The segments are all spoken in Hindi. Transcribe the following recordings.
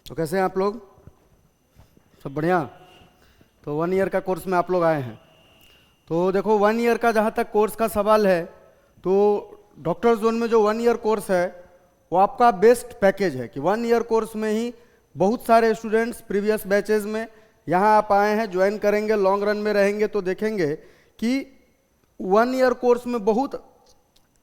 तो कैसे हैं आप लोग? सब बढ़िया। तो 1 ईयर का कोर्स में आप लोग आए हैं। तो देखो 1 ईयर का जहाँ तक कोर्स का सवाल है, तो डॉक्टर जोन में जो 1 ईयर कोर्स है वो आपका बेस्ट पैकेज है कि 1 ईयर कोर्स में ही बहुत सारे स्टूडेंट्स प्रीवियस बैचेज में यहाँ आप आए हैं, ज्वाइन करेंगे, लॉन्ग रन में रहेंगे तो देखेंगे कि 1 ईयर कोर्स में बहुत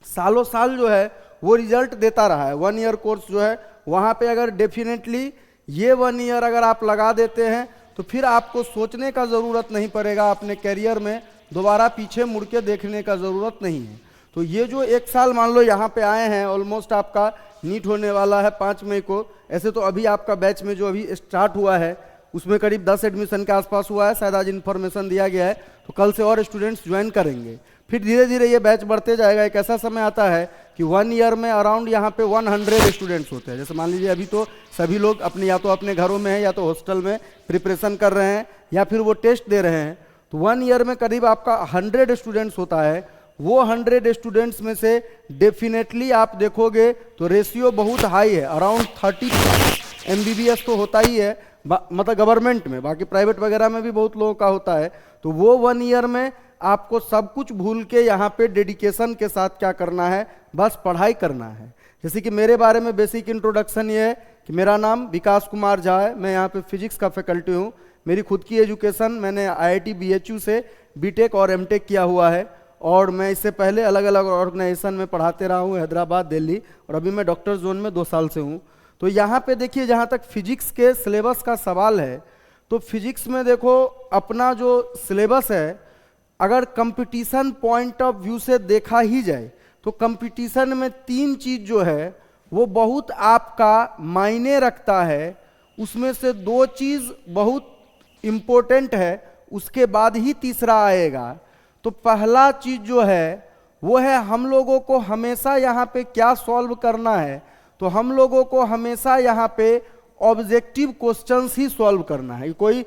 सालों साल जो है वो रिजल्ट देता रहा है। 1 ईयर कोर्स जो है वहाँ पे अगर डेफिनेटली ये 1 ईयर अगर आप लगा देते हैं तो फिर आपको सोचने का ज़रूरत नहीं पड़ेगा, अपने करियर में दोबारा पीछे मुड़ के देखने का ज़रूरत नहीं है। तो ये जो 1 साल मान लो यहाँ पे आए हैं, ऑलमोस्ट आपका नीट होने वाला है 5 मई को। ऐसे तो अभी आपका बैच में जो अभी स्टार्ट हुआ है उसमें करीब 10 एडमिशन के आसपास हुआ है, शायद आज इन्फॉर्मेशन दिया गया है, तो कल से और स्टूडेंट्स ज्वाइन करेंगे। फिर धीरे धीरे ये बैच बढ़ते जाएगा। एक ऐसा समय आता है कि 1 ईयर में अराउंड यहाँ पे 100 स्टूडेंट्स होते हैं। जैसे मान लीजिए अभी तो सभी लोग अपने या तो अपने घरों में हैं या तो हॉस्टल में प्रिपरेशन कर रहे हैं या फिर वो टेस्ट दे रहे हैं। तो 1 ईयर में करीब आपका 100 स्टूडेंट्स होता है। वो 100 स्टूडेंट्स में से डेफिनेटली आप देखोगे तो रेशियो बहुत हाई है, अराउंड 30 MBBS तो होता ही है, मतलब गवर्नमेंट में। बाकी प्राइवेट वगैरह में भी बहुत लोगों का होता है। तो वो 1 ईयर में आपको सब कुछ भूल के यहाँ पे डेडिकेशन के साथ क्या करना है, बस पढ़ाई करना है। जैसे कि मेरे बारे में बेसिक इंट्रोडक्शन ये है कि मेरा नाम विकास कुमार झा है, मैं यहाँ पे फिजिक्स का फैकल्टी हूँ। मेरी खुद की एजुकेशन मैंने IIT BHU से BTech और MTech किया हुआ है, और मैं इससे पहले अलग अलग ऑर्गेनाइजेशन में पढ़ाते रहा हूँ, हैदराबाद, दिल्ली, और अभी मैं डॉक्टर जोन में 2 साल से हूँ। तो यहाँ पे देखिए, जहाँ तक फिजिक्स के सिलेबस का सवाल है, तो फिजिक्स में देखो अपना जो सिलेबस है, अगर कंपटीशन पॉइंट ऑफ व्यू से देखा ही जाए तो कंपटीशन में 3 चीज जो है वो बहुत आपका मायने रखता है। उसमें से 2 चीज बहुत इम्पोर्टेंट है, उसके बाद ही तीसरा आएगा। तो पहला चीज जो है वो है हम लोगों को हमेशा यहाँ पे क्या सॉल्व करना है, तो हम लोगों को हमेशा यहाँ पे ऑब्जेक्टिव क्वेश्चंस ही सॉल्व करना है। कोई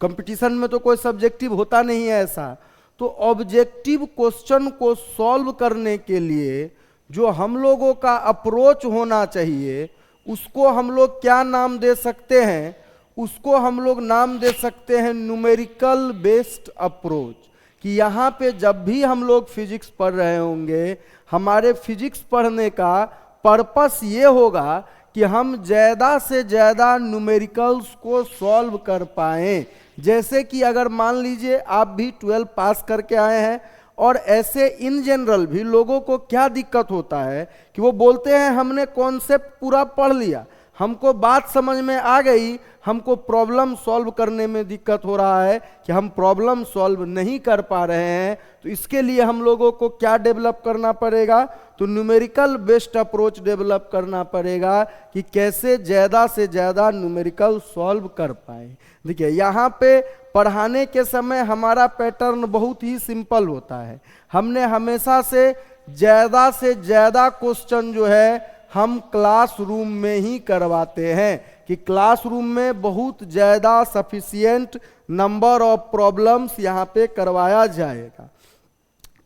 कंपटीशन में तो कोई सब्जेक्टिव होता नहीं है ऐसा। तो ऑब्जेक्टिव क्वेश्चन को सॉल्व करने के लिए जो हम लोगों का अप्रोच होना चाहिए उसको हम लोग क्या नाम दे सकते हैं? उसको हम लोग नाम दे सकते हैं न्यूमेरिकल बेस्ड अप्रोच। कि यहाँ पे जब भी हम लोग फिजिक्स पढ़ रहे होंगे, हमारे फिजिक्स पढ़ने का पर्पस ये होगा कि हम ज़्यादा से ज़्यादा न्यूमेरिकल्स को सॉल्व कर पाएँ। जैसे कि अगर मान लीजिए आप भी 12 पास करके आए हैं, और ऐसे इन जनरल भी लोगों को क्या दिक्कत होता है कि वो बोलते हैं हमने कॉन्सेप्ट पूरा पढ़ लिया, हमको बात समझ में आ गई, हमको प्रॉब्लम सॉल्व करने में दिक्कत हो रहा है कि हम प्रॉब्लम सॉल्व नहीं कर पा रहे हैं। तो इसके लिए हम लोगों को क्या डेवलप करना पड़ेगा? तो न्यूमेरिकल बेस्ड अप्रोच डेवलप करना पड़ेगा कि कैसे ज़्यादा से ज़्यादा न्यूमेरिकल सॉल्व कर पाए। देखिए यहाँ पे पढ़ाने के समय हमारा पैटर्न बहुत ही सिंपल होता है। हमने हमेशा से ज़्यादा क्वेश्चन जो है हम क्लासरूम में ही करवाते हैं कि क्लासरूम में बहुत ज़्यादा सफिशिएंट नंबर ऑफ प्रॉब्लम्स यहाँ पे करवाया जाएगा।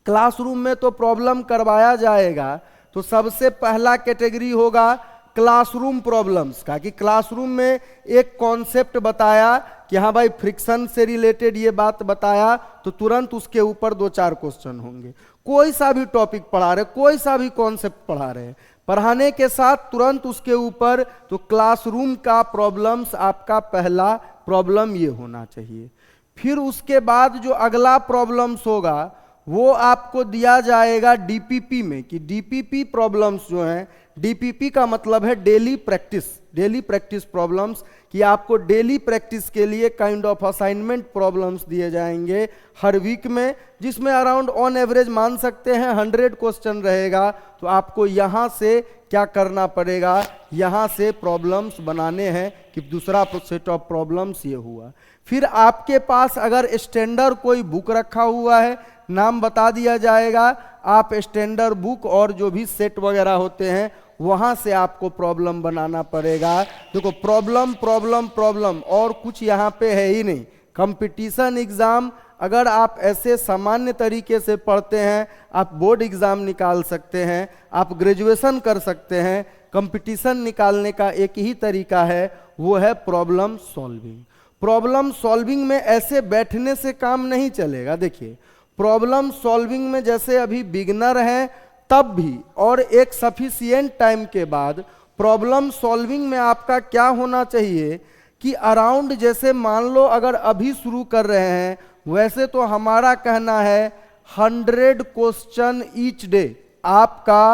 क्लासरूम में तो प्रॉब्लम करवाया जाएगा, तो सबसे पहला कैटेगरी होगा क्लासरूम प्रॉब्लम्स का, कि क्लासरूम में एक कॉन्सेप्ट बताया कि हाँ भाई फ्रिक्शन से रिलेटेड ये बात बताया, तो तुरंत उसके ऊपर 2-4 क्वेश्चन होंगे। कोई सा भी टॉपिक पढ़ा रहे, कोई सा भी कॉन्सेप्ट पढ़ा रहे, पढ़ाने के साथ तुरंत उसके ऊपर, तो क्लासरूम का प्रॉब्लम्स आपका पहला प्रॉब्लम ये होना चाहिए। फिर उसके बाद जो अगला प्रॉब्लम्स होगा वो आपको दिया जाएगा DPP में, कि DPP प्रॉब्लम्स जो हैं, DPP का मतलब है डेली प्रैक्टिस प्रॉब्लम्स, कि आपको डेली प्रैक्टिस के लिए काइंड ऑफ असाइनमेंट प्रॉब्लम्स दिए जाएंगे हर वीक में, जिसमें अराउंड ऑन एवरेज मान सकते हैं 100 क्वेश्चन रहेगा। तो आपको यहाँ से क्या करना पड़ेगा? यहाँ से प्रॉब्लम्स बनाने हैं कि दूसरा सेट ऑफ प्रॉब्लम्स ये हुआ। फिर आपके पास अगर स्टैंडर्ड कोई बुक रखा हुआ है, नाम बता दिया जाएगा, आप स्टैंडर्ड बुक और जो भी सेट वगैरह होते हैं वहाँ से आपको प्रॉब्लम बनाना पड़ेगा। देखो प्रॉब्लम और कुछ यहाँ पे है ही नहीं। कंपटीशन एग्जाम अगर आप ऐसे सामान्य तरीके से पढ़ते हैं, आप बोर्ड एग्जाम निकाल सकते हैं, आप ग्रेजुएशन कर सकते हैं। कंपटीशन निकालने का एक ही तरीका है, वो है प्रॉब्लम सॉल्विंग। प्रॉब्लम सॉल्विंग में ऐसे बैठने से काम नहीं चलेगा। देखिए, प्रॉब्लम सॉल्विंग में जैसे अभी बिगनर हैं तब भी और एक सफिशिएंट टाइम के बाद प्रॉब्लम सॉल्विंग में आपका क्या होना चाहिए कि अराउंड, जैसे मान लो अगर अभी शुरू कर रहे हैं, वैसे तो हमारा कहना है 100 क्वेश्चन ईच डे, आपका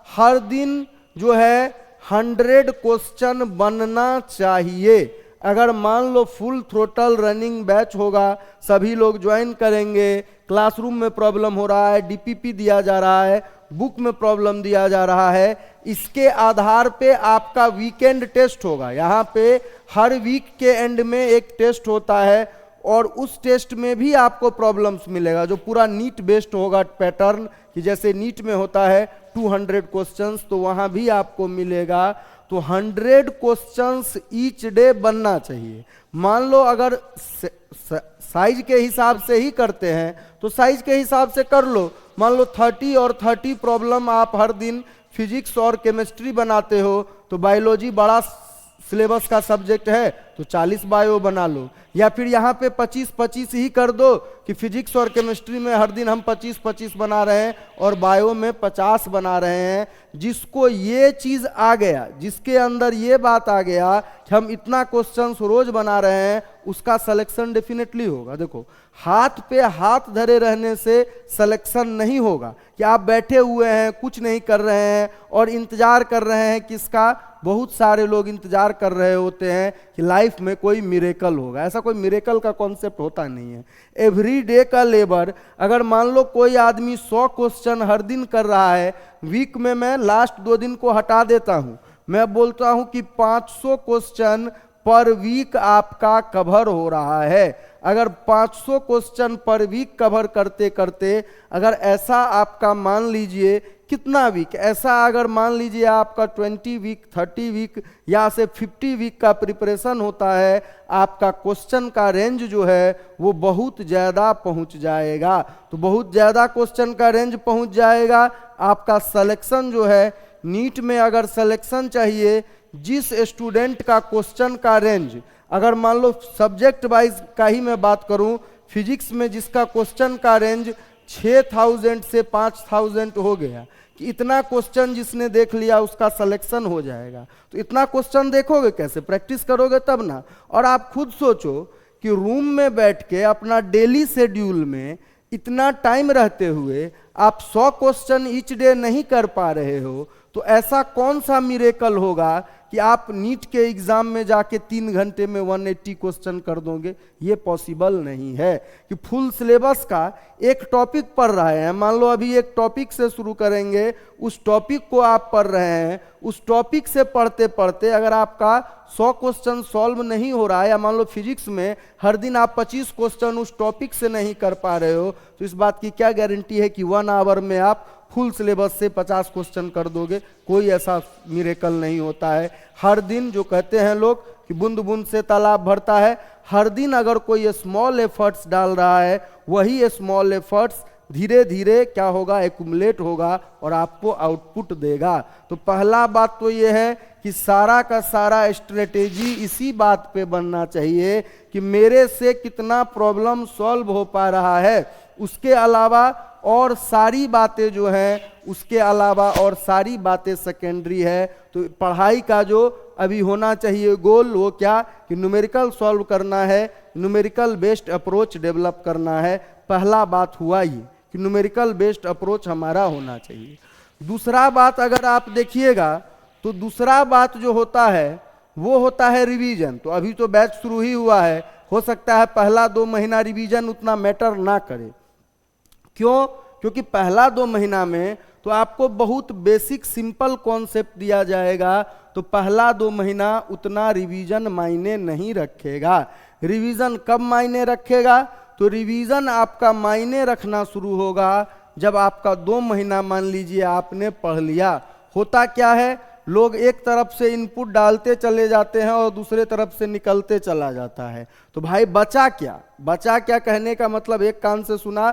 हर दिन जो है 100 क्वेश्चन बनना चाहिए। अगर मान लो फुल थ्रोटल रनिंग बैच होगा, सभी लोग ज्वाइन करेंगे, क्लासरूम में प्रॉब्लम हो रहा है, डीपीपी दिया जा रहा है, बुक में प्रॉब्लम दिया जा रहा है, इसके आधार पे आपका वीकेंड टेस्ट होगा। यहाँ पे हर वीक के एंड में एक टेस्ट होता है और उस टेस्ट में भी आपको प्रॉब्लम्स मिलेगा, जो पूरा नीट बेस्ड होगा पैटर्न, कि जैसे नीट में होता है 200 क्वेश्चंस, तो वहाँ भी आपको मिलेगा। तो 100 क्वेश्चंस ईच डे बनना चाहिए। मान लो अगर साइज के हिसाब से ही करते हैं तो साइज के हिसाब से कर लो। मान लो 30 और 30 प्रॉब्लम आप हर दिन फिजिक्स और केमिस्ट्री बनाते हो, तो बायोलॉजी बड़ा सिलेबस का सब्जेक्ट है तो 40 बायो बना लो, या फिर यहाँ पे 25-25 ही कर दो कि फिजिक्स और केमिस्ट्री में हर दिन हम 25-25 बना रहे हैं और बायो में 50 बना रहे हैं। जिसको ये चीज़ आ गया, जिसके अंदर ये बात आ गया कि हम इतना क्वेश्चंस रोज बना रहे हैं, उसका सिलेक्शन डेफिनेटली होगा। देखो, हाथ पे हाथ धरे रहने से सिलेक्शन नहीं होगा कि आप बैठे हुए हैं, कुछ नहीं कर रहे हैं और इंतजार कर रहे हैं किसका। बहुत सारे लोग इंतजार कर रहे होते हैं कि लाइफ में कोई मिरेकल होगा। ऐसा कोई मिरेकल का कॉन्सेप्ट होता नहीं है। एवरी डे का लेबर, अगर मान लो कोई आदमी 100 क्वेश्चन हर दिन कर रहा है, वीक में मैं लास्ट 2 दिन को हटा देता हूं, मैं बोलता हूं कि 500 क्वेश्चन पर वीक आपका कवर हो रहा है। अगर 500 क्वेश्चन पर वीक कवर करते करते अगर ऐसा आपका मान लीजिए कितना वीक, ऐसा अगर मान लीजिए आपका 20 वीक 30 वीक या से 50 वीक का प्रिपरेशन होता है, आपका क्वेश्चन का रेंज जो है वो बहुत ज़्यादा पहुंच जाएगा। तो बहुत ज़्यादा क्वेश्चन का रेंज पहुंच जाएगा। आपका सिलेक्शन जो है, नीट में अगर सिलेक्शन चाहिए, जिस स्टूडेंट का क्वेश्चन का रेंज, अगर मान लो सब्जेक्ट वाइज का ही मैं बात करूं, फिजिक्स में जिसका क्वेश्चन का रेंज 6000 से 5000 हो गया कि इतना क्वेश्चन जिसने देख लिया उसका सिलेक्शन हो जाएगा। तो इतना क्वेश्चन देखोगे कैसे, प्रैक्टिस करोगे तब ना। और आप खुद सोचो कि रूम में बैठ के अपना डेली शेड्यूल में इतना टाइम रहते हुए आप 100 क्वेश्चन ईच डे नहीं कर पा रहे हो, तो ऐसा कौन सा मिरेकल होगा कि आप नीट के एग्जाम में जाके 3 घंटे में 180 क्वेश्चन कर दोगे। ये पॉसिबल नहीं है कि फुल सिलेबस का एक टॉपिक पढ़ रहे हैं, मान लो अभी एक टॉपिक से शुरू करेंगे, उस टॉपिक को आप पढ़ रहे हैं, उस टॉपिक से पढ़ते पढ़ते अगर आपका 100 क्वेश्चन सॉल्व नहीं हो रहा है, या मान लो फिजिक्स में हर दिन आप 25 क्वेश्चन उस टॉपिक से नहीं कर पा रहे हो, तो इस बात की क्या गारंटी है कि 1 आवर में आप फुल सिलेबस से 50 क्वेश्चन कर दोगे। कोई ऐसा मिरेकल नहीं होता है। हर दिन जो कहते हैं लोग कि बूंद बूंद से तालाब भरता है, हर दिन अगर कोई स्मॉल एफर्ट्स डाल रहा है, वही स्मॉल एफर्ट्स धीरे धीरे क्या होगा, एक्युमुलेट होगा और आपको आउटपुट देगा। तो पहला बात तो ये है कि सारा का सारा स्ट्रेटेजी इसी बात पे बनना चाहिए कि मेरे से कितना प्रॉब्लम सॉल्व हो पा रहा है। उसके अलावा और सारी बातें जो हैं, उसके अलावा और सारी बातें सेकेंडरी है। तो पढ़ाई का जो अभी होना चाहिए गोल, वो क्या कि न्यूमेरिकल सॉल्व करना है, न्यूमेरिकल बेस्ड अप्रोच डेवलप करना है। पहला बात हुआ ये कि न्यूमेरिकल बेस्ड अप्रोच हमारा होना चाहिए। दूसरा बात अगर आप देखिएगा तो दूसरा बात जो होता है वो होता है रिवीजन। तो अभी तो बैच शुरू ही हुआ है, हो सकता है पहला 2 महीना रिवीजन उतना मैटर ना करे। क्यों? क्योंकि पहला 2 महीना में तो आपको बहुत बेसिक सिंपल कॉन्सेप्ट दिया जाएगा, तो पहला 2 महीना उतना रिवीजन मायने नहीं रखेगा। रिवीजन कब मायने रखेगा? तो रिवीजन आपका मायने रखना शुरू होगा जब आपका 2 महीना मान लीजिए आपने पढ़ लिया। होता क्या है, लोग एक तरफ से इनपुट डालते चले जाते हैं और दूसरे तरफ से निकलते चला जाता है। तो भाई बचा क्या, बचा क्या कहने का मतलब एक कान से सुना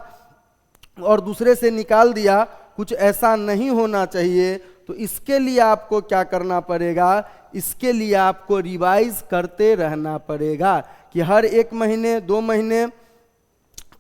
और दूसरे से निकाल दिया, कुछ ऐसा नहीं होना चाहिए। तो इसके लिए आपको क्या करना पड़ेगा, इसके लिए आपको रिवाइज करते रहना पड़ेगा कि हर 1 महीने 2 महीने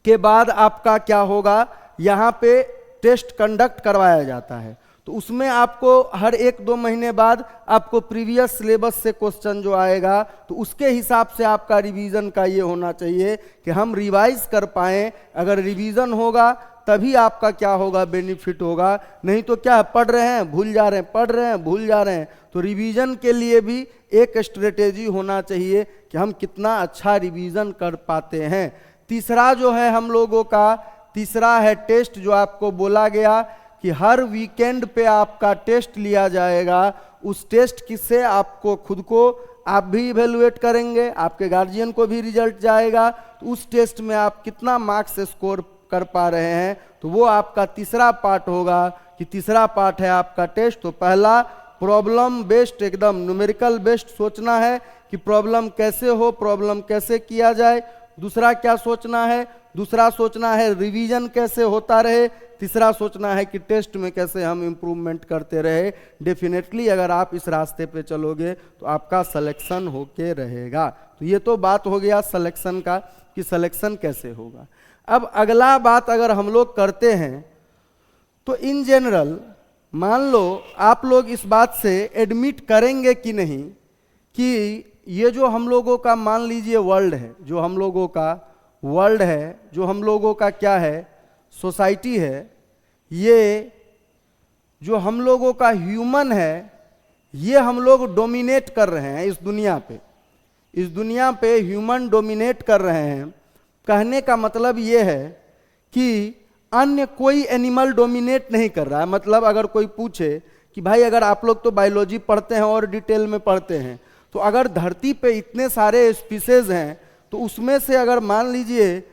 के बाद आपका क्या होगा, यहाँ पे टेस्ट कंडक्ट करवाया जाता है। तो उसमें आपको हर 1-2 महीने बाद आपको प्रीवियस सिलेबस से क्वेश्चन जो आएगा तो उसके हिसाब से आपका रिवीजन का ये होना चाहिए कि हम रिवाइज कर पाएँ। अगर रिवीजन होगा तभी आपका क्या होगा, बेनिफिट होगा। नहीं तो क्या पढ़ रहे हैं भूल जा रहे हैं, पढ़ रहे हैं भूल जा रहे हैं। तो रिवीजन के लिए भी एक स्ट्रेटेजी होना चाहिए कि हम कितना अच्छा रिवीजन कर पाते हैं। तीसरा जो है हम लोगों का, तीसरा है टेस्ट, जो आपको बोला गया कि हर वीकेंड पे आपका टेस्ट लिया जाएगा। उस टेस्ट किससे आपको खुद को आप भी इवेलुएट करेंगे, आपके गार्जियन को भी रिजल्ट जाएगा। तो उस टेस्ट में आप कितना मार्क्स स्कोर कर पा रहे हैं, तो वो आपका तीसरा पार्ट होगा कि तीसरा पार्ट है आपका टेस्ट। तो पहला प्रॉब्लम बेस्ड, एकदम न्यूमेरिकल बेस्ड सोचना है कि प्रॉब्लम कैसे हो, प्रॉब्लम कैसे किया जाए। दूसरा क्या सोचना है, दूसरा सोचना है रिवीजन कैसे होता रहे। तीसरा सोचना है कि टेस्ट में कैसे हम इम्प्रूवमेंट करते रहे। डेफिनेटली अगर आप इस रास्ते पे चलोगे तो आपका सिलेक्शन होके रहेगा। तो ये तो बात हो गया सिलेक्शन का कि सिलेक्शन कैसे होगा। अब अगला बात अगर हम लोग करते हैं तो इन जनरल मान लो आप लोग इस बात से एडमिट करेंगे कि नहीं कि ये जो हम लोगों का मान लीजिए वर्ल्ड है, जो हम लोगों का वर्ल्ड है, जो हम लोगों का क्या है सोसाइटी है, ये जो हम लोगों का ह्यूमन है, ये हम लोग डोमिनेट कर रहे हैं इस दुनिया पे। इस दुनिया पे ह्यूमन डोमिनेट कर रहे हैं। कहने का मतलब ये है कि अन्य कोई एनिमल डोमिनेट नहीं कर रहा है। मतलब अगर कोई पूछे कि भाई अगर आप लोग तो बायोलॉजी पढ़ते हैं और डिटेल में पढ़ते हैं, तो अगर धरती पे इतने सारे स्पीसीज हैं तो उसमें से अगर मान लीजिए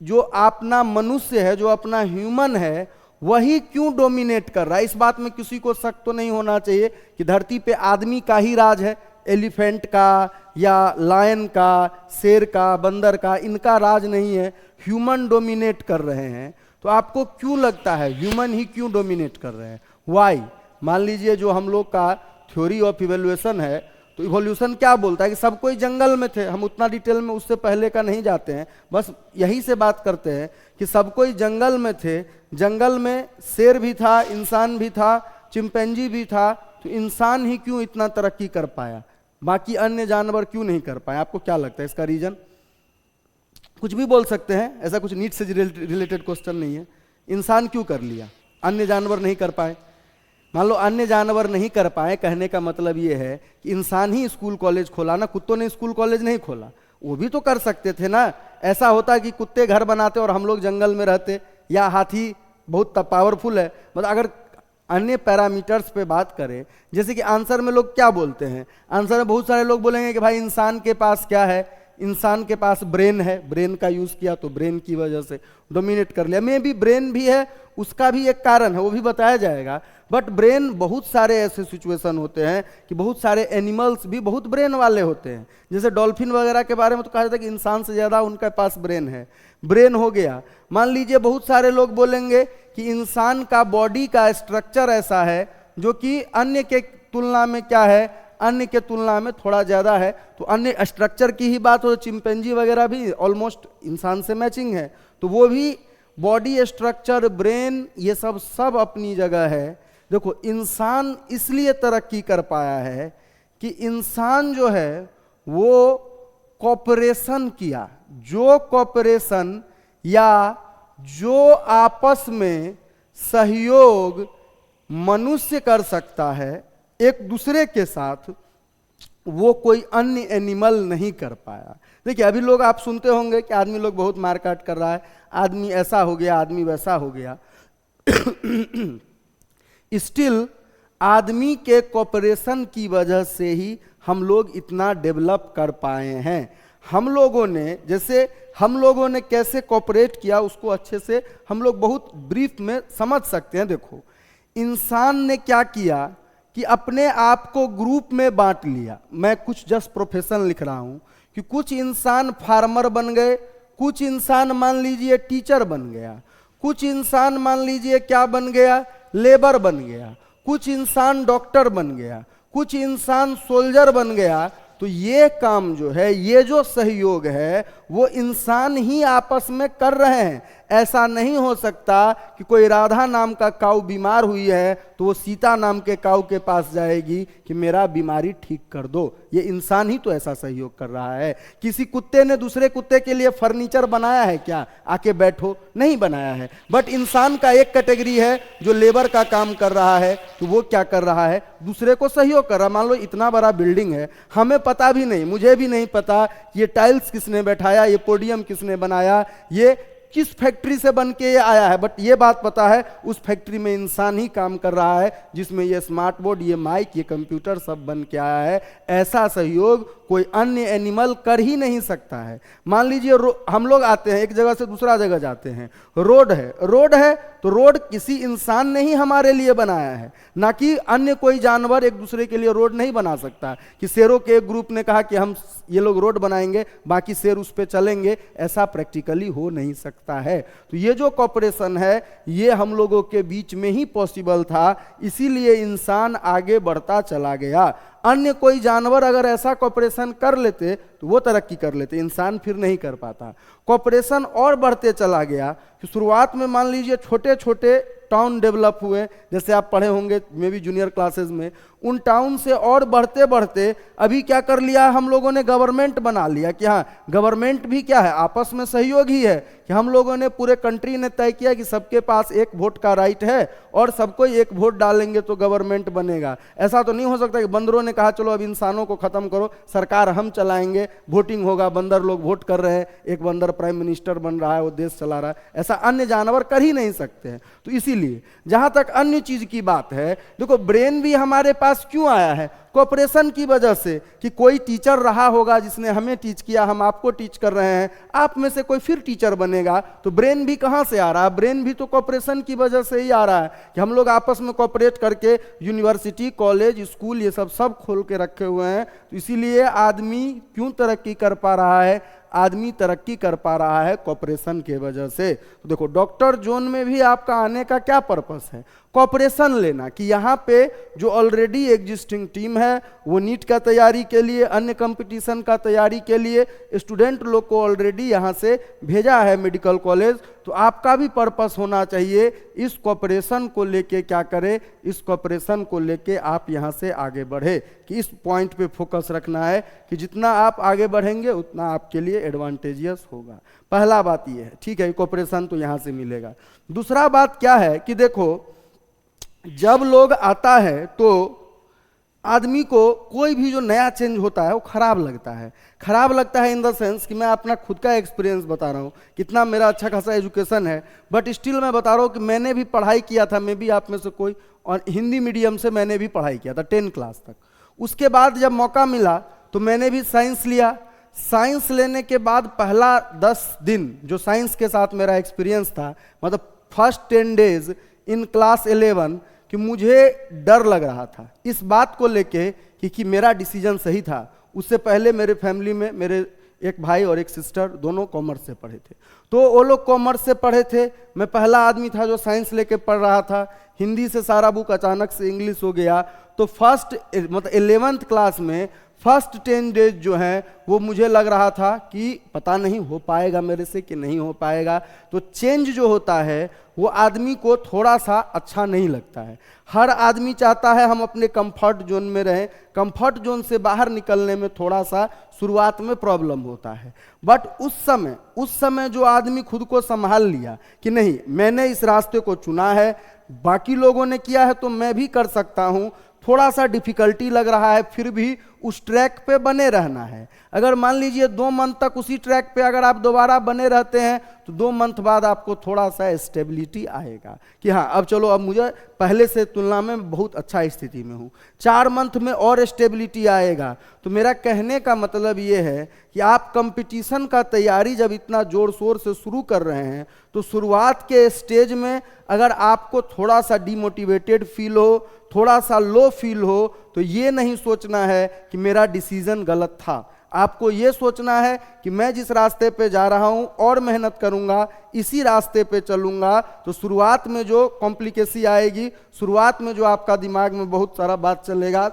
जो अपना मनुष्य है, जो अपना ह्यूमन है, वही क्यों डोमिनेट कर रहा है। इस बात में किसी को शक तो नहीं होना चाहिए कि धरती पे आदमी का ही राज है, एलिफेंट का या लायन का, शेर का, बंदर का, इनका राज नहीं है। ह्यूमन डोमिनेट कर रहे हैं। तो आपको क्यों लगता है ह्यूमन ही क्यों डोमिनेट कर रहे हैं, वाई? मान लीजिए जो हम लोग का थ्योरी ऑफ इवोल्यूशन है, तो इवोल्यूशन क्या बोलता है कि सब कोई जंगल में थे। हम उतना डिटेल में उससे पहले का नहीं जाते हैं, बस यही से बात करते हैं कि सब कोई जंगल में थे। जंगल में शेर भी था, इंसान भी था, चिंपैंजी भी था। तो इंसान ही क्यों इतना तरक्की कर पाया, बाकी अन्य जानवर क्यों नहीं कर पाए? आपको क्या लगता है इसका रीजन? कुछ भी बोल सकते हैं, ऐसा कुछ नीट से रिलेटेड क्वेश्चन नहीं है। इंसान क्यों कर लिया, अन्य जानवर नहीं कर पाए? मान लो अन्य जानवर नहीं कर पाए, कहने का मतलब ये है कि इंसान ही स्कूल कॉलेज खोला ना, कुत्तों ने स्कूल कॉलेज नहीं खोला। वो भी तो कर सकते थे ना। ऐसा होता कि कुत्ते घर बनाते और हम लोग जंगल में रहते, या हाथी बहुत पावरफुल है। मतलब अगर अन्य पैरामीटर्स पे बात करें, जैसे कि आंसर में लोग क्या बोलते हैं, आंसर में बहुत सारे लोग बोलेंगे कि भाई इंसान के पास क्या है, इंसान के पास ब्रेन है, ब्रेन का यूज किया तो ब्रेन की वजह से डोमिनेट कर लिया। में भी ब्रेन भी है, उसका भी एक कारण है, वो भी बताया जाएगा। बट ब्रेन, बहुत सारे ऐसे सिचुएशन होते हैं कि बहुत सारे एनिमल्स भी बहुत ब्रेन वाले होते हैं। जैसे डॉल्फिन वगैरह के बारे में तो कहा जाता है कि इंसान से ज़्यादा उनके पास ब्रेन है। ब्रेन हो गया। मान लीजिए बहुत सारे लोग बोलेंगे कि इंसान का बॉडी का स्ट्रक्चर ऐसा है जो कि अन्य के तुलना में क्या है, अन्य के तुलना में थोड़ा ज़्यादा है। तो अन्य स्ट्रक्चर की ही बात हो, चिंपैंजी वगैरह भी ऑलमोस्ट इंसान से मैचिंग है। तो वो भी बॉडी स्ट्रक्चर, ब्रेन, ये सब अपनी जगह है। देखो इंसान इसलिए तरक्की कर पाया है कि इंसान जो है वो कॉपरेशन किया। जो कॉपरेशन या जो आपस में सहयोग मनुष्य कर सकता है एक दूसरे के साथ, वो कोई अन्य एनिमल नहीं कर पाया। देखिए अभी लोग आप सुनते होंगे कि आदमी लोग बहुत मारकाट कर रहा है, आदमी ऐसा हो गया, आदमी वैसा हो गया। स्टिल आदमी के कॉपरेशन की वजह से ही हम लोग इतना डेवलप कर पाए हैं। हम लोगों ने, जैसे हम लोगों ने कैसे कॉपरेट किया उसको अच्छे से हम लोग बहुत ब्रीफ में समझ सकते हैं। देखो इंसान ने क्या किया कि अपने आप को ग्रुप में बांट लिया। मैं कुछ जस्ट प्रोफेशन लिख रहा हूं कि कुछ इंसान फार्मर बन गए, कुछ इंसान मान लीजिए टीचर बन गया, कुछ इंसान मान लीजिए क्या बन गया, लेबर बन गया, कुछ इंसान डॉक्टर बन गया, कुछ इंसान सोल्जर बन गया, तो ये काम जो है, ये जो सहयोग है, वो इंसान ही आपस में कर रहे हैं। ऐसा नहीं हो सकता कि कोई राधा नाम का काऊ बीमार हुई है तो वो सीता नाम के काऊ के पास जाएगी कि मेरा बीमारी ठीक कर दो। ये इंसान ही तो ऐसा सहयोग कर रहा है। किसी कुत्ते ने दूसरे कुत्ते के लिए फर्नीचर बनाया है क्या? आके बैठो, नहीं बनाया है। बट इंसान का एक कैटेगरी है जो लेबर का काम कर रहा है, तो वो क्या कर रहा है? दूसरे को सहयोग कर रहा है। मान लो इतना बड़ा बिल्डिंग है, हमें पता भी नहीं, मुझे भी नहीं पता ये टाइल्स किसने बैठाया, ये पोडियम किसने बनाया, ये किस फैक्ट्री से बन के ये आया है। बट ये बात पता है उस फैक्ट्री में इंसान ही काम कर रहा है, जिसमें ये स्मार्ट बोर्ड, ये माइक, ये कंप्यूटर सब बन के आया है। ऐसा सहयोग कोई अन्य एनिमल कर ही नहीं सकता है। मान लीजिए हम लोग आते हैं, एक जगह से दूसरा जगह जाते हैं, रोड है तो रोड किसी इंसान ने ही हमारे लिए बनाया है, ना कि अन्य कोई जानवर एक दूसरे के लिए रोड नहीं बना सकता। कि शेरों के एक ग्रुप ने कहा कि हम ये लोग रोड बनाएंगे, बाकी शेर उस पर चलेंगे, ऐसा प्रैक्टिकली हो नहीं सकता है। तो ये जो कॉपरेशन है, ये हम लोगों के बीच में ही पॉसिबल था, इसीलिए इंसान आगे बढ़ता चला गया। अन्य कोई जानवर अगर ऐसा कॉपरेशन कर लेते तो वो तरक्की कर लेते, इंसान फिर नहीं कर पाता। कॉपरेशन और बढ़ते चला गया कि शुरुआत में मान लीजिए छोटे छोटे टाउन डेवलप हुए, जैसे आप पढ़े होंगे मे भी जूनियर क्लासेस में, उन टाउन से और बढ़ते बढ़ते अभी क्या कर लिया हम लोगों ने? गवर्नमेंट बना लिया। कि हाँ, गवर्नमेंट भी क्या है? आपस में सहयोग ही है। कि हम लोगों ने, पूरे कंट्री ने तय किया कि सबके पास एक वोट का राइट है और सबको एक वोट डालेंगे तो गवर्नमेंट बनेगा। ऐसा तो नहीं हो सकता कि बंदरों ने कहा चलो अब इंसानों को खत्म करो, सरकार हम चलाएंगे, वोटिंग होगा, बंदर लोग वोट कर रहे हैं, एक बंदर प्राइम मिनिस्टर बन रहा है, वो देश चला रहा है। ऐसा अन्य जानवर कर ही नहीं सकते हैं। तो इसीलिए जहां तक अन्य चीज की बात है, देखो ब्रेन भी हमारे पास क्यों आया है? कॉपरेशन की वजह से। कि कोई टीचर रहा होगा जिसने हमें टीच किया, हम आपको टीच कर रहे हैं, आप में से कोई फिर टीचर बनेगा, तो ब्रेन भी कहां से आ रहा है? ब्रेन भी तो कॉपरेशन की वजह से ही आ रहा है कि हम लोग आपस में कॉपरेट करके यूनिवर्सिटी, कॉलेज, स्कूल ये सब खोल के रखे हुए हैं। तो इसीलिए आदमी क्यों तरक्की कर पा रहा है? आदमी तरक्की कर पा रहा है कॉपरेशन के वजह से। तो देखो डॉक्टर जोन में भी आपका आने का क्या पर्पस है? कॉपरेशन लेना। कि यहाँ पे जो ऑलरेडी एग्जिस्टिंग टीम है, वो नीट का तैयारी के लिए, अन्य कंपटीशन का तैयारी के लिए स्टूडेंट लोग को ऑलरेडी यहाँ से भेजा है मेडिकल कॉलेज। तो आपका भी पर्पस होना चाहिए इस कॉपरेशन को लेके क्या करे, इस कॉपरेशन को लेके आप यहाँ से आगे बढ़े। कि इस पॉइंट पे फोकस रखना है कि जितना आप आगे बढ़ेंगे उतना आपके लिए एडवांटेजियस होगा। पहला बात ये है, ठीक है, कॉपरेशन तो यहाँ से मिलेगा। दूसरा बात क्या है कि देखो, जब लोग आता है तो आदमी को कोई भी जो नया चेंज होता है वो खराब लगता है। खराब लगता है इन द सेंस कि मैं अपना खुद का एक्सपीरियंस बता रहा हूँ, कितना मेरा अच्छा खासा एजुकेशन है, बट स्टिल मैं बता रहा हूँ कि मैंने भी पढ़ाई किया था, मैं भी आप में से कोई, और हिंदी मीडियम से मैंने भी पढ़ाई किया था 10 क्लास तक। उसके बाद जब मौका मिला तो मैंने भी साइंस लिया। साइंस लेने के बाद पहला 10 दिन जो साइंस के साथ मेरा एक्सपीरियंस था, मतलब फर्स्ट 10 डेज इन क्लास 11, कि मुझे डर लग रहा था इस बात को लेके कि मेरा डिसीजन सही था। उससे पहले मेरे फैमिली में मेरे एक भाई और एक सिस्टर दोनों कॉमर्स से पढ़े थे, तो वो लोग कॉमर्स से पढ़े थे। मैं पहला आदमी था जो साइंस लेके पढ़ रहा था। हिंदी से सारा बुक अचानक से इंग्लिश हो गया। तो फर्स्ट मतलब 11th क्लास में फर्स्ट 10 डेज जो हैं वो मुझे लग रहा था कि पता नहीं हो पाएगा मेरे से कि नहीं हो पाएगा। तो चेंज जो होता है वो आदमी को थोड़ा सा अच्छा नहीं लगता है। हर आदमी चाहता है हम अपने कंफर्ट जोन में रहें। कंफर्ट जोन से बाहर निकलने में थोड़ा सा शुरुआत में प्रॉब्लम होता है, बट उस समय जो आदमी खुद को संभाल लिया कि नहीं मैंने इस रास्ते को चुना है, बाकी लोगों ने किया है तो मैं भी कर सकता हूं। थोड़ा सा डिफिकल्टी लग रहा है, फिर भी उस ट्रैक पे बने रहना है। अगर मान लीजिए 2 मंथ तक उसी ट्रैक पे अगर आप दोबारा बने रहते हैं तो 2 मंथ बाद आपको थोड़ा सा स्टेबिलिटी आएगा कि हाँ अब चलो, अब मुझे पहले से तुलना में बहुत अच्छा स्थिति में हूँ। 4 मंथ में और स्टेबिलिटी आएगा। तो मेरा कहने का मतलब ये है कि आप कंपटीशन का तैयारी जब इतना जोर शोर से शुरू कर रहे हैं तो शुरुआत के स्टेज में अगर आपको थोड़ा सा डिमोटिवेटेड फील हो, थोड़ा सा लो फील हो, तो ये नहीं सोचना है कि मेरा डिसीजन गलत था। आपको ये सोचना है कि मैं जिस रास्ते पे जा रहा हूं और मेहनत करूंगा, इसी रास्ते पे चलूंगा। तो शुरुआत में जो कॉम्प्लिकेसी आएगी, शुरुआत में जो आपका दिमाग में बहुत सारा बात चलेगा,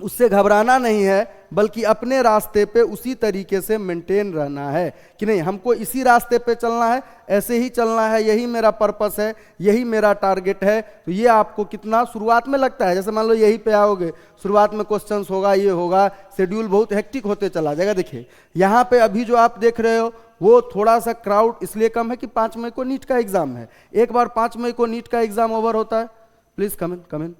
उससे घबराना नहीं है, बल्कि अपने रास्ते पे उसी तरीके से मेंटेन रहना है कि नहीं, हमको इसी रास्ते पे चलना है, ऐसे ही चलना है, यही मेरा पर्पस है, यही मेरा टारगेट है। तो ये आपको कितना शुरुआत में लगता है, जैसे मान लो यही पे आओगे, शुरुआत में क्वेश्चंस होगा, ये होगा, शेड्यूल बहुत हेक्टिक होते चला जाएगा। देखिए यहाँ पे अभी जो आप देख रहे हो वो थोड़ा सा क्राउड इसलिए कम है कि 5 मई को नीट का एग्जाम है। एक बार 5 मई को नीट का एग्जाम ओवर होता है, प्लीज कम इन।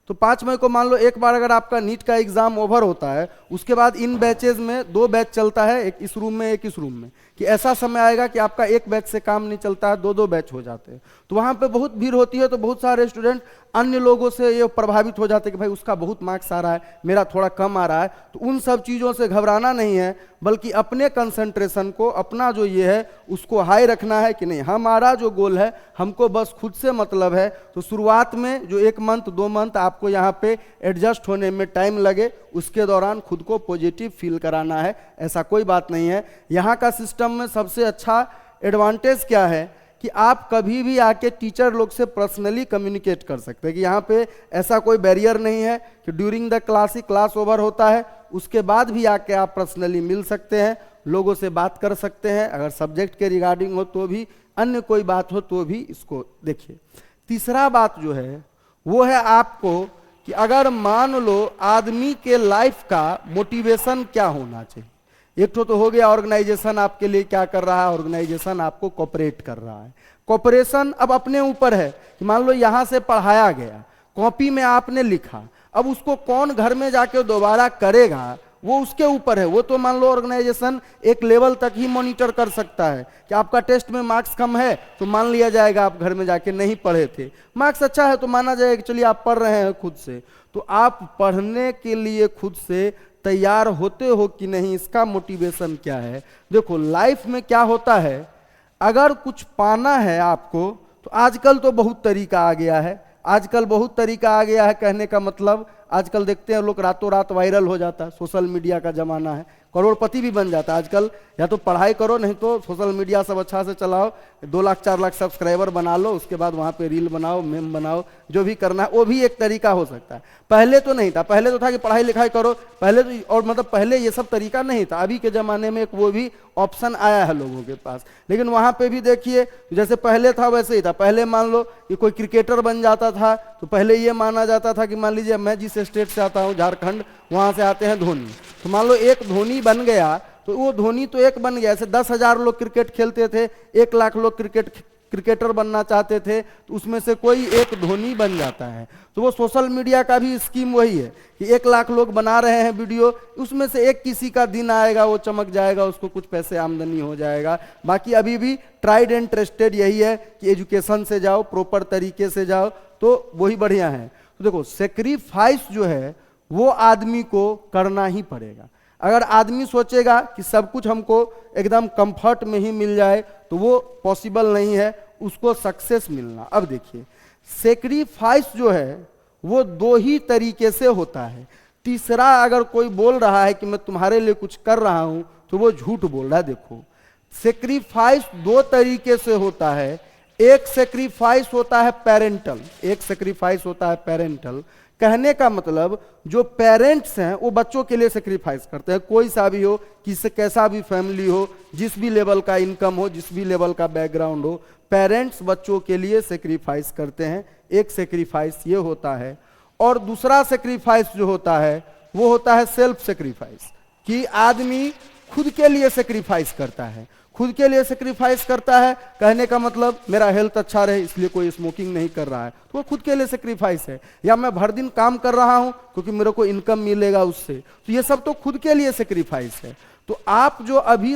तो 5 मई को मान लो एक बार अगर आपका नीट का एग्जाम ओवर होता है, उसके बाद इन बैचेज में 2 बैच चलता है, एक इस रूम में एक इस रूम में, कि ऐसा समय आएगा कि आपका एक बैच से काम नहीं चलता है, 2-2 बैच हो जाते हैं। तो वहां पे बहुत भीड़ होती है, तो बहुत सारे स्टूडेंट अन्य लोगों से ये प्रभावित हो जाते हैं कि भाई उसका बहुत मार्क्स आ रहा है, मेरा थोड़ा कम आ रहा है। तो उन सब चीज़ों से घबराना नहीं है, बल्कि अपने कंसंट्रेशन को, अपना जो ये है उसको हाई रखना है कि नहीं, हमारा जो गोल है हमको बस खुद से मतलब है। तो शुरुआत में जो 1 मंथ 2 मंथ आपको यहाँ पे एडजस्ट होने में टाइम लगे, उसके दौरान खुद को पॉजिटिव फील कराना है, ऐसा कोई बात नहीं है। यहाँ का सिस्टम में सबसे अच्छा एडवांटेज क्या है कि आप कभी भी आके टीचर लोग से पर्सनली कम्युनिकेट कर सकते हैं, कि यहाँ पे ऐसा कोई बैरियर नहीं है कि during the class he class over होता है, उसके बाद भी आके आप पर्सनली मिल सकते हैं, लोगों से बात कर सकते हैं, अगर सब्जेक्ट के रिगार्डिंग हो तो भी, अन्य कोई बात हो तो भी इसको देखिए। तीसरा बात जो है वो है आपको कि अगर मान लो आदमी के लाइफ का मोटिवेशन क्या होना चाहिए। एक तो हो गया ऑर्गेनाइजेशन आपके लिए क्या कर रहा है, ऑर्गेनाइजेशन आपको कोऑपरेट कर रहा है। कोऑपरेशन अब अपने ऊपर है कि मान लो यहां से पढ़ाया गया, कॉपी में आपने लिखा, अब उसको कौन घर में जाके दोबारा करेगा वो उसके ऊपर है। वो तो मान लो ऑर्गेनाइजेशन एक लेवल तक ही मॉनिटर कर सकता है कि आपका टेस्ट में मार्क्स कम है तो मान लिया जाएगा आप घर में जाके नहीं पढ़े थे, मार्क्स अच्छा है तो माना जाएगा कि चलिए आप पढ़ रहे हैं खुद से। तो आप पढ़ने के लिए खुद से तैयार होते हो कि नहीं, इसका मोटिवेशन क्या है। देखो लाइफ में क्या होता है, अगर कुछ पाना है आपको तो आजकल तो बहुत तरीका आ गया है, आजकल बहुत तरीका आ गया है। कहने का मतलब आजकल देखते हैं लोग रातों रात वायरल हो जाता है, सोशल मीडिया का जमाना है, करोड़पति भी बन जाता है आजकल। या तो पढ़ाई करो, नहीं तो सोशल मीडिया सब अच्छा से चलाओ, 2 लाख 4 लाख सब्सक्राइबर बना लो, उसके बाद वहाँ पे रील बनाओ, मेम बनाओ, जो भी करना है वो भी एक तरीका हो सकता है। पहले तो नहीं था, पहले तो था कि पढ़ाई लिखाई करो, पहले तो, और मतलब पहले ये सब तरीका नहीं था। अभी के ज़माने में एक वो भी ऑप्शन आया है लोगों के पास, लेकिन वहाँ पे भी देखिए जैसे पहले था वैसे ही था। पहले मान लो कि कोई क्रिकेटर बन जाता था तो पहले ये माना जाता था कि मान लीजिए मैं जिस स्टेट से आता हूँ झारखंड, वहाँ से आते हैं धोनी, तो मान लो एक धोनी बन गया तो वो धोनी तो एक बन गया। ऐसे 10,000 लोग क्रिकेट खेलते थे, 1 लाख लोग क्रिकेटर बनना चाहते थे, तो उसमें से कोई एक धोनी बन जाता है। तो वो सोशल मीडिया का भी स्कीम वही है कि 1 लाख लोग बना रहे हैं वीडियो, उसमें से एक किसी का दिन आएगा वो चमक जाएगा, उसको कुछ पैसे आमदनी हो जाएगा। बाकी अभी भी ट्राइड एंड ट्रस्टेड यही है कि एजुकेशन से जाओ, प्रॉपर तरीके से जाओ, तो वही बढ़िया है। तो देखो सेक्रीफाइस जो है वो आदमी को करना ही पड़ेगा। अगर आदमी सोचेगा कि सब कुछ हमको एकदम कंफर्ट में ही मिल जाए तो वो पॉसिबल नहीं है, उसको सक्सेस मिलना। अब देखिए सेक्रीफाइस जो है वो 2 ही तरीके से होता है। तीसरा अगर कोई बोल रहा है कि मैं तुम्हारे लिए कुछ कर रहा हूं तो वो झूठ बोल रहा है। देखो सेक्रीफाइस 2 तरीके से होता है। एक सेक्रीफाइस होता है पेरेंटल, एक सेक्रीफाइस होता है पेरेंटल। कहने का मतलब जो पेरेंट्स हैं वो बच्चों के लिए सेक्रीफाइस करते हैं, कोई सा भी हो, किसी कैसा भी फैमिली हो, जिस भी लेवल का इनकम हो, जिस भी लेवल का बैकग्राउंड हो, पेरेंट्स बच्चों के लिए सेक्रीफाइस करते हैं। एक सेक्रीफाइस ये होता है। और दूसरा सेक्रीफाइस जो होता है वो होता है सेल्फ सेक्रीफाइस, कि आदमी खुद के लिए सेक्रीफाइस करता है, खुद के लिए सेक्रीफाइस करता है। कहने का मतलब मेरा हेल्थ अच्छा रहे इसलिए कोई स्मोकिंग नहीं कर रहा है, तो वो खुद के लिए सेक्रीफाइस है। या मैं भर दिन काम कर रहा हूं क्योंकि मेरे को इनकम मिलेगा उससे, तो ये सब तो खुद के लिए सेक्रीफाइस है। तो आप जो अभी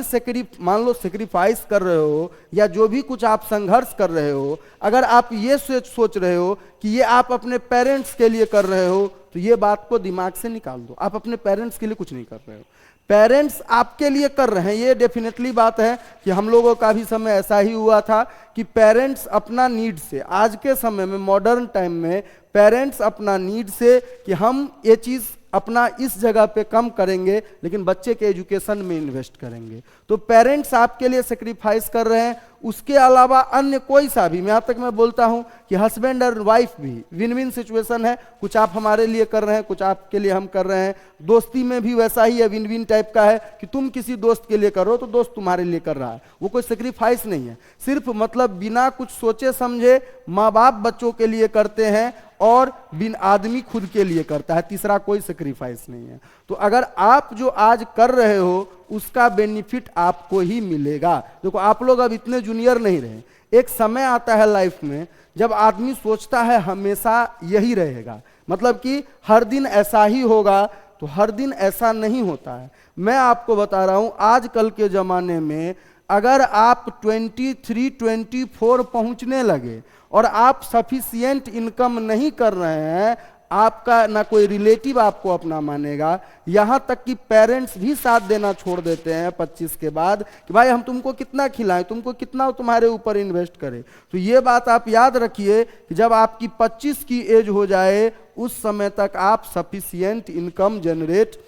मान लो सेक्रीफाइस कर रहे हो या जो भी कुछ आप संघर्ष कर रहे हो, अगर आप ये सोच रहे हो कि ये आप अपने पेरेंट्स के लिए कर रहे हो तो ये बात को दिमाग से निकाल दो। आप अपने पेरेंट्स के लिए कुछ नहीं कर रहे हो, पेरेंट्स आपके लिए कर रहे हैं। ये डेफिनेटली बात है कि हम लोगों का भी समय ऐसा ही हुआ था कि पेरेंट्स अपना नीड से, आज के समय में मॉडर्न टाइम में पेरेंट्स अपना नीड से कि हम ये चीज़ अपना इस जगह पे कम करेंगे लेकिन बच्चे के एजुकेशन में इन्वेस्ट करेंगे, तो पेरेंट्स आपके लिए सेक्रीफाइस कर रहे हैं। उसके अलावा अन्य कोई सा भी, यहाँ तक मैं बोलता हूँ कि हस्बैंड और वाइफ भी विन विन सिचुएशन है। कुछ आप हमारे लिए कर रहे हैं, कुछ आपके लिए हम कर रहे हैं। दोस्ती में भी वैसा ही है, विन विन टाइप का है कि तुम किसी दोस्त के लिए कर रहे हो तो दोस्त तुम्हारे लिए कर रहा है। वो कोई सेक्रीफाइस नहीं है, सिर्फ मतलब बिना कुछ सोचे समझे माँ बाप बच्चों के लिए करते हैं और बिन आदमी खुद के लिए करता है। तीसरा कोई सेक्रीफाइस नहीं है। तो अगर आप जो आज कर रहे हो उसका बेनिफिट आपको ही मिलेगा। देखो आप लोग अब इतने जूनियर नहीं रहे, एक समय आता है लाइफ में जब आदमी सोचता है हमेशा यही रहेगा, मतलब कि हर दिन ऐसा ही होगा, तो हर दिन ऐसा नहीं होता है। मैं आपको बता रहा हूं आजकल के जमाने में अगर आप 23-24 पहुंचने लगे और आप सफिशिएंट इनकम नहीं कर रहे हैं, आपका ना कोई रिलेटिव आपको अपना मानेगा, यहाँ तक कि पेरेंट्स भी साथ देना छोड़ देते हैं 25 के बाद कि भाई हम तुमको कितना खिलाएं, तुमको कितना तुम्हारे ऊपर इन्वेस्ट करें। तो ये बात आप याद रखिए कि जब आपकी 25 की एज हो जाए उस समय तक आप सफिशिएंट इनकम जनरेट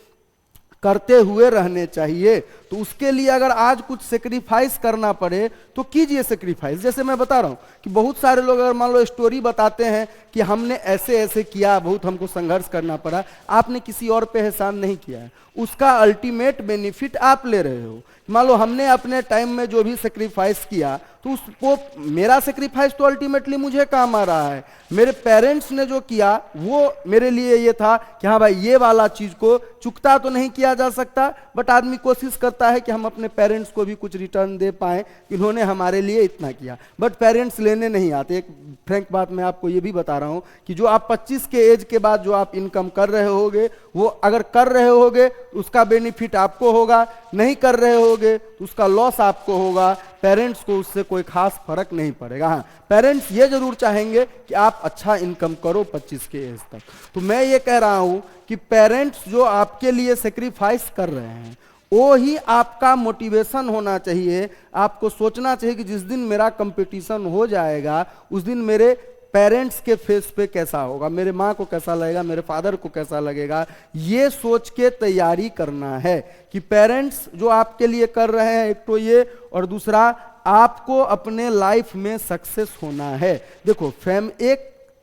करते हुए रहने चाहिए। तो उसके लिए अगर आज कुछ सेक्रीफाइस करना पड़े तो कीजिए सेक्रीफाइस। जैसे मैं बता रहा हूं कि बहुत सारे लोग अगर मान लो स्टोरी बताते हैं कि हमने ऐसे ऐसे किया, बहुत हमको संघर्ष करना पड़ा, आपने किसी और पे एहसान नहीं किया है, उसका अल्टीमेट बेनिफिट आप ले रहे हो। मान लो हमने अपने टाइम में जो भी सेक्रीफाइस किया तो उसको, मेरा सेक्रीफाइस तो अल्टीमेटली मुझे काम आ रहा है, मेरे पेरेंट्स ने जो किया वो मेरे लिए ये था कि हाँ भाई ये वाला चीज को चुकता तो नहीं किया जा सकता, बट आदमी कोशिश करता है कि हम अपने पेरेंट्स को भी कुछ रिटर्न दे पाएं, इन्होंने हमारे लिए इतना किया। बट पेरेंट्स लेने नहीं आते। एक फ्रैंक बात मैं आपको ये भी बता रहा हूं कि जो आप 25 के एज के बाद जो आप इनकम कर रहे होगे, वो अगर कर रहे होगे उसका बेनिफिट आपको होगा, नहीं कर रहे होगे तो उसका लॉस आपको होगा। पेरेंट्स को उससे कोई खास फर्क नहीं पड़ेगा। हाँ, पेरेंट्स ये जरूर चाहेंगे कि आप अच्छा इनकम करो 25 के एज तक। तो मैं ये कह रहा हूं कि पेरेंट्स जो आपके लिए सेक्रीफाइस कर रहे हैं वो ही आपका मोटिवेशन होना चाहिए। आपको सोचना चाहिए कि जिस दिन मेरा कंपटीशन हो जाएगा उस दिन मेरे पेरेंट्स के फेस पे कैसा होगा, मेरे माँ को कैसा लगेगा, मेरे फादर को कैसा लगेगा, ये सोच के तैयारी करना है कि पेरेंट्स जो आपके लिए कर रहे हैं, एक तो ये, और दूसरा आपको अपने लाइफ में सक्सेस होना है। देखो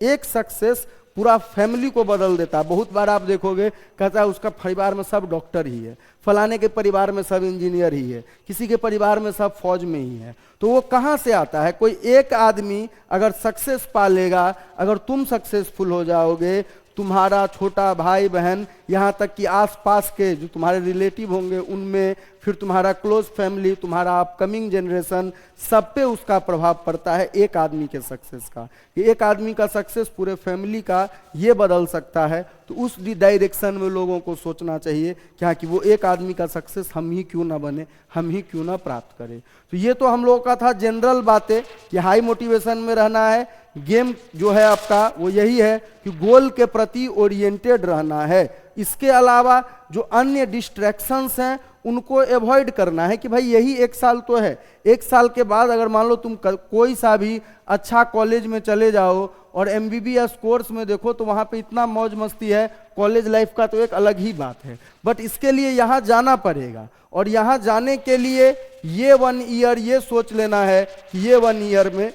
एक सक्सेस पूरा फैमिली को बदल देता है। बहुत बार आप देखोगे कहता है उसका परिवार में सब डॉक्टर ही है, फलाने के परिवार में सब इंजीनियर ही है, किसी के परिवार में सब फौज में ही है। तो वो कहाँ से आता है? कोई एक आदमी अगर सक्सेस पा लेगा, अगर तुम सक्सेसफुल हो जाओगे, तुम्हारा छोटा भाई बहन, यहाँ तक कि आसपास के जो तुम्हारे रिलेटिव होंगे उनमें, फिर तुम्हारा क्लोज फैमिली, तुम्हारा अपकमिंग जनरेशन, सब पे उसका प्रभाव पड़ता है एक आदमी के सक्सेस का। एक आदमी का सक्सेस पूरे फैमिली का ये बदल सकता है। तो उस डायरेक्शन में लोगों को सोचना चाहिए कि हाँ कि वो एक आदमी का सक्सेस हम ही क्यों ना बने, हम ही क्यों ना प्राप्त करें। तो ये तो हम लोगों का था जनरल बातें कि हाई मोटिवेशन में रहना है। गेम जो है आपका वो यही है कि गोल के प्रति ओरिएंटेड रहना है। इसके अलावा जो अन्य डिस्ट्रैक्शंस हैं उनको अवॉइड करना है कि भाई यही एक साल तो है, एक साल के बाद अगर मान लो तुम कोई सा भी अच्छा कॉलेज में चले जाओ और MBBS कोर्स में देखो तो वहाँ पे इतना मौज मस्ती है, कॉलेज लाइफ का तो एक अलग ही बात है। बट इसके लिए यहाँ जाना पड़ेगा और यहाँ जाने के लिए ये 1 ईयर ये सोच लेना है कि ये 1 ईयर में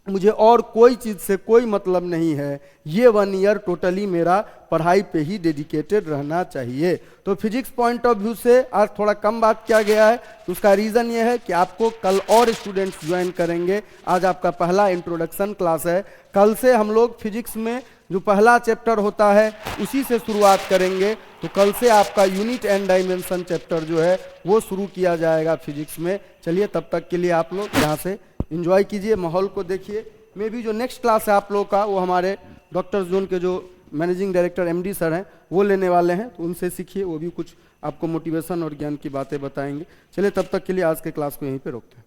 मुझे और कोई चीज़ से कोई मतलब नहीं है, ये 1 ईयर टोटली मेरा पढ़ाई पे ही डेडिकेटेड रहना चाहिए। तो फिजिक्स पॉइंट ऑफ व्यू से आज थोड़ा कम बात किया गया है, तो उसका रीज़न ये है कि आपको कल और स्टूडेंट्स ज्वाइन करेंगे। आज आपका पहला इंट्रोडक्शन क्लास है, कल से हम लोग फिजिक्स में जो पहला चैप्टर होता है उसी से शुरुआत करेंगे। तो कल से आपका यूनिट एंड डायमेंशन चैप्टर जो है वो शुरू किया जाएगा फिजिक्स में। चलिए तब तक के लिए आप लोग यहाँ से एंजॉय कीजिए, माहौल को देखिए। मे भी जो नेक्स्ट क्लास है आप लोगों का वो हमारे डॉक्टर जोन के जो मैनेजिंग डायरेक्टर MD सर हैं वो लेने वाले हैं, तो उनसे सीखिए, वो भी कुछ आपको मोटिवेशन और ज्ञान की बातें बताएंगे। चलिए तब तक के लिए आज के क्लास को यहीं पे रोकते हैं।